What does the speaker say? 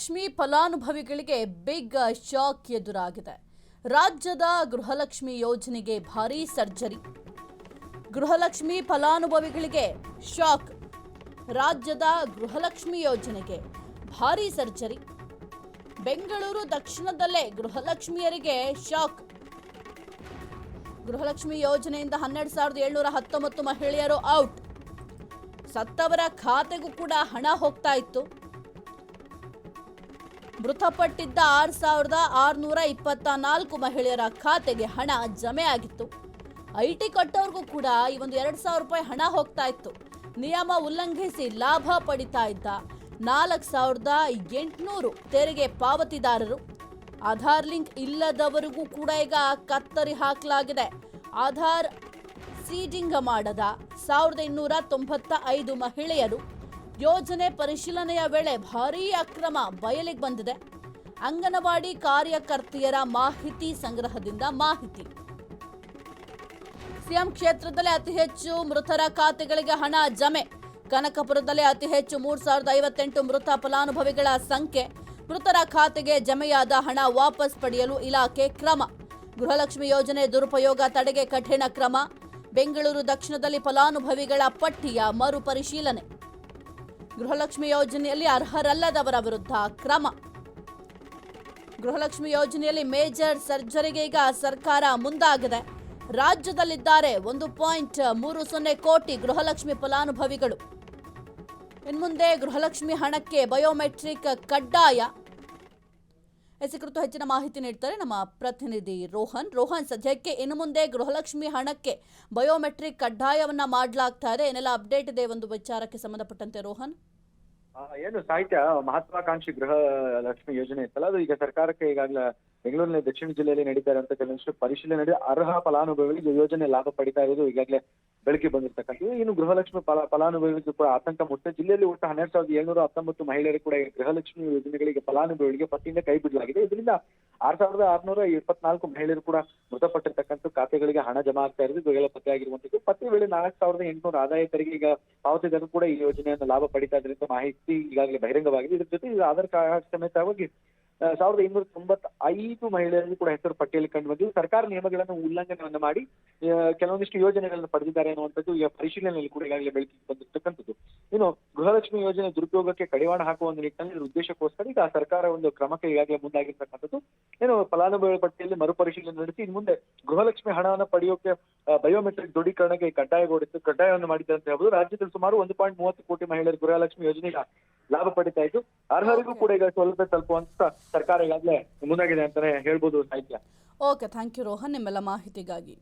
ಗೃಹಲಕ್ಷ್ಮಿ ಫಲಾನುಭವಿಗಳಿಗೆ big shock ಎದುರಾಗಿದೆ. ರಾಜ್ಯದ ಗೃಹಲಕ್ಷ್ಮಿ ಯೋಜನೆಗೆ ಭಾರೀ ಸರ್ಜರಿ. ಗೃಹಲಕ್ಷ್ಮಿ ಫಲಾನುಭವಿಗಳಿಗೆ ಶಾಕ್. ರಾಜ್ಯದ ಗೃಹಲಕ್ಷ್ಮಿ ಯೋಜನೆಗೆ ಭಾರೀ ಸರ್ಜರಿ. ಬೆಂಗಳೂರು ದಕ್ಷಿಣದಲ್ಲೇ ಗೃಹಲಕ್ಷ್ಮಿಯರಿಗೆ ಶಾಕ್. ಗೃಹಲಕ್ಷ್ಮಿ ಯೋಜನೆಯಿಂದ 12,719 ಮಹಿಳೆಯರು ಔಟ್. ಸತ್ತವರ ಖಾತೆಗೂ ಕೂಡ ಹಣ ಹೋಗ್ತಾ ಇತ್ತು. ಮೃತಪಟ್ಟಿದ್ದ 6,624 ಮಹಿಳೆಯರ ಖಾತೆಗೆ ಹಣ ಜಮೆ ಆಗಿತ್ತು. ಐಟಿ ಕಟ್ಟೋರ್ಗೂ ಕೂಡ ಈ ಒಂದು 2,000 ರೂಪಾಯಿ ಹಣ ಹೋಗ್ತಾ ಇತ್ತು. ನಿಯಮ ಉಲ್ಲಂಘಿಸಿ ಲಾಭ ಪಡಿತಾ ಇದ್ದ 4,800 ತೆರಿಗೆ ಪಾವತಿದಾರರು. ಆಧಾರ್ ಲಿಂಕ್ ಇಲ್ಲದವರಿಗೂ ಕೂಡ ಈಗ ಕತ್ತರಿ ಹಾಕಲಾಗಿದೆ. ಆಧಾರ್ ಸೀಡಿಂಗ್ ಮಾಡದ 1,895 ಮಹಿಳೆಯರು. ಯೋಜನೆ ಪರಿಶೀಲನೆಯ ವೇಳೆ ಭಾರೀ ಅಕ್ರಮ ಬಯಲಿಗೆ ಬಂದಿದೆ. ಅಂಗನವಾಡಿ ಕಾರ್ಯಕರ್ತೆಯರ ಮಾಹಿತಿ ಸಂಗ್ರಹದಿಂದ ಮಾಹಿತಿ. ಸಿಎಂ ಕ್ಷೇತ್ರದಲ್ಲಿ ಅತಿ ಹೆಚ್ಚು ಮೃತರ ಖಾತೆಗಳಿಗೆ ಹಣ ಜಮೆ. ಕನಕಪುರದಲ್ಲಿ ಅತಿ ಹೆಚ್ಚು 3,058 ಮೃತ ಫಲಾನುಭವಿಗಳ ಸಂಖ್ಯೆ. ಮೃತರ ಖಾತೆಗೆ ಜಮೆಯಾದ ಹಣ ವಾಪಸ್ ಪಡೆಯಲು ಇಲಾಖೆ ಕ್ರಮ. ಗೃಹಲಕ್ಷ್ಮಿ ಯೋಜನೆ ದುರುಪಯೋಗ ತಡೆಗೆ ಕಠಿಣ ಕ್ರಮ. ಬೆಂಗಳೂರು ದಕ್ಷಿಣದಲ್ಲಿ ಫಲಾನುಭವಿಗಳ ಪಟ್ಟಿಯ ಮರುಪರಿಶೀಲನೆ. ಗೃಹಲಕ್ಷ್ಮಿ ಯೋಜನೆಯಲ್ಲಿ ಅರ್ಹರಲ್ಲದವರ ವಿರುದ್ಧ ಕ್ರಮ. ಗೃಹಲಕ್ಷ್ಮಿ ಯೋಜನೆಯಲ್ಲಿ ಮೇಜರ್ ಸರ್ಜರಿಗೆ ಈಗ ಸರ್ಕಾರ ಮುಂದಾಗಿದೆ. ರಾಜ್ಯದಲ್ಲಿದ್ದಾರೆ 1.30 ಕೋಟಿ ಗೃಹಲಕ್ಷ್ಮಿ ಫಲಾನುಭವಿಗಳು. ಇನ್ಮುಂದೆ ಗೃಹಲಕ್ಷ್ಮಿ ಹಣಕ್ಕೆ ಬಯೋಮೆಟ್ರಿಕ್ ಕಡ್ಡಾಯ. ಈ ಕುರಿತು ಹೆಚ್ಚಿನ ಮಾಹಿತಿ ನೀಡ್ತಾರೆ ನಮ್ಮ ಪ್ರತಿನಿಧಿ ರೋಹನ್. ಸದ್ಯಕ್ಕೆ ಇನ್ನು ಮುಂದೆ ಗೃಹಲಕ್ಷ್ಮಿ ಹಣಕ್ಕೆ ಬಯೋಮೆಟ್ರಿಕ್ ಕಡ್ಡಾಯವನ್ನ ಮಾಡಲಾಗ್ತಾ ಇದೆ. ಏನೆಲ್ಲ ಅಪ್ಡೇಟ್ ಇದೆ ಒಂದು ವಿಚಾರಕ್ಕೆ ಸಂಬಂಧಪಟ್ಟಂತೆ ರೋಹನ್? ಏನು ಸಾಹಿತ್ಯ ಮಹತ್ವಾಕಾಂಕ್ಷಿ ಗೃಹ ಲಕ್ಷ್ಮಿ ಯೋಜನೆ ಇತ್ತಲ್ಲ, ಅದು ಈಗ ಸರ್ಕಾರಕ್ಕೆ ಈಗಾಗಲೇ ಬೆಂಗಳೂರಿನ ದಕ್ಷಿಣ ಜಿಲ್ಲೆಯಲ್ಲಿ ನಡೀತಾ ಇರುವಂತ ಕೆಲವೊಂದಿಷ್ಟು ಪರಿಶೀಲನೆ ನಡೆದು ಅರ್ಹ ಫಲಾನುಭವಿಗಳಿಗೆ ಯೋಜನೆ ಲಾಭ ಪಡಿತಾ ಇರೋದು ಈಗಾಗಲೇ ಬೆಳಕಿಗೆ ಬಂದಿರ್ತಕ್ಕಂಥದ್ದು. ಇನ್ನು ಗೃಹಲಕ್ಷ್ಮಿ ಫಲಾನುಭವಿಗಳಿಗೂ ಕೂಡ ಆತಂಕ ಮುಟ್ಟಿದೆ. ಜಿಲ್ಲೆಯಲ್ಲಿ ಒಟ್ಟು 12,719 ಮಹಿಳೆಯರು ಕೂಡ ಗೃಹಲಕ್ಷ್ಮಿ ಯೋಜನೆಗಳಿಗೆ ಫಲಾನುಭವಿಗಳಿಗೆ ಪಟ್ಟಿಯಿಂದ ಕೈ ಬಿಡಲಾಗಿದೆ. ಇದರಿಂದ 6,624 ಮಹಿಳೆಯರು ಕೂಡ ಮೃತಪಟ್ಟಿರ್ತಕ್ಕಂಥ ಖಾತೆಗಳಿಗೆ ಹಣ ಜಮಾ ಆಗ್ತಾ ಇರೋದು ಈಗಾಗಲೇ ಪತ್ತೆಯಾಗಿರುವಂತದ್ದು. ಪತ್ತೆ ವೇಳೆ 4,800 ಆದಾಯ ತೆರಿಗೆ ಈಗ ಪಾವತಿದಾರರು ಕೂಡ ಈ ಯೋಜನೆಯನ್ನು ಲಾಭ ಪಡಿತಾ ಇದ್ರಿಂದ ಮಾಹಿತಿ ಈಗಾಗಲೇ ಬಹಿರಂಗವಾಗಿದೆ. ಇದ್ರ ಜೊತೆ ಈಗ ಆಧಾರ್ ಕಾರ್ಡ್ ಸಮೇತವಾಗಿ 1,295 ಮಹಿಳೆಯರಿಗೂ ಕೂಡ ಹೆಸರು ಪಟ್ಟಿಯಲ್ಲಿ ಕಂಡು ಬಂದಿದ್ದು, ಸರ್ಕಾರ ನಿಯಮಗಳನ್ನು ಉಲ್ಲಂಘನೆಯನ್ನು ಮಾಡಿ ಕೆಲವೊಂದಿಷ್ಟು ಯೋಜನೆಗಳನ್ನು ಪಡೆದಿದ್ದಾರೆ ಅನ್ನುವಂಥದ್ದು ಈಗ ಪರಿಶೀಲನೆಯಲ್ಲಿ ಕೂಡ ಈಗಾಗಲೇ ಬೆಳಕಿಗೆ ಬಂದಿರತಕ್ಕಂಥದ್ದು. ಇನ್ನು ಗೃಹಲಕ್ಷ್ಮಿ ಯೋಜನೆ ದುರುಪಯೋಗಕ್ಕೆ ಕಡಿವಾಣ ಹಾಕುವ ಒಂದು ನಿಟ್ಟಿನಲ್ಲಿ ಇದರ ಉದ್ದೇಶಕ್ಕೋಸ್ಕರ ಈಗ ಸರ್ಕಾರ ಒಂದು ಕ್ರಮಕ್ಕೆ ಈಗಾಗಲೇ ಮುಂದಾಗಿರ್ತಕ್ಕಂಥದ್ದು. ಏನು ಫಲಾನುಭವಿ ಪಟ್ಟಿಯಲ್ಲಿ ಮರುಪರಿಶೀಲನೆ ನಡೆಸಿ ಇನ್ನು ಮುಂದೆ ಗೃಹಲಕ್ಷ್ಮಿ ಹಣವನ್ನು ಪಡೆಯೋಕೆ ಬಯೋಮೆಟ್ರಿಕ್ ದೃಢೀಕರಣಕ್ಕೆ ಕಡ್ಡಾಯವನ್ನು ಮಾಡಿದ್ದಾರೆ ಅಂತ ಹೇಳ್ಬೋದು. ರಾಜ್ಯದಲ್ಲಿ ಸುಮಾರು 1.30 ಕೋಟಿ ಮಹಿಳೆಯರು ಗೃಹಲಕ್ಷ್ಮಿ ಯೋಜನೆಗೆ ಲಾಭ ಪಡಿತಾ ಇದ್ದು, ಅರ್ಹರಿಗೂ ಕೂಡ ಈಗ ಸೌಲಭ್ಯ ತಲುಪುವಂತ ಸರ್ಕಾರ ಈಗಾಗಲೇ ಮುಂದಾಗಿದೆ ಅಂತಾನೆ ಹೇಳ್ಬೋದು ಸಾಹಿತ್ಯ. ಓಕೆ, ಥ್ಯಾಂಕ್ ಯು ರೋಹನ್ ನಿಮ್ಮೆಲ್ಲ ಮಾಹಿತಿಗಾಗಿ.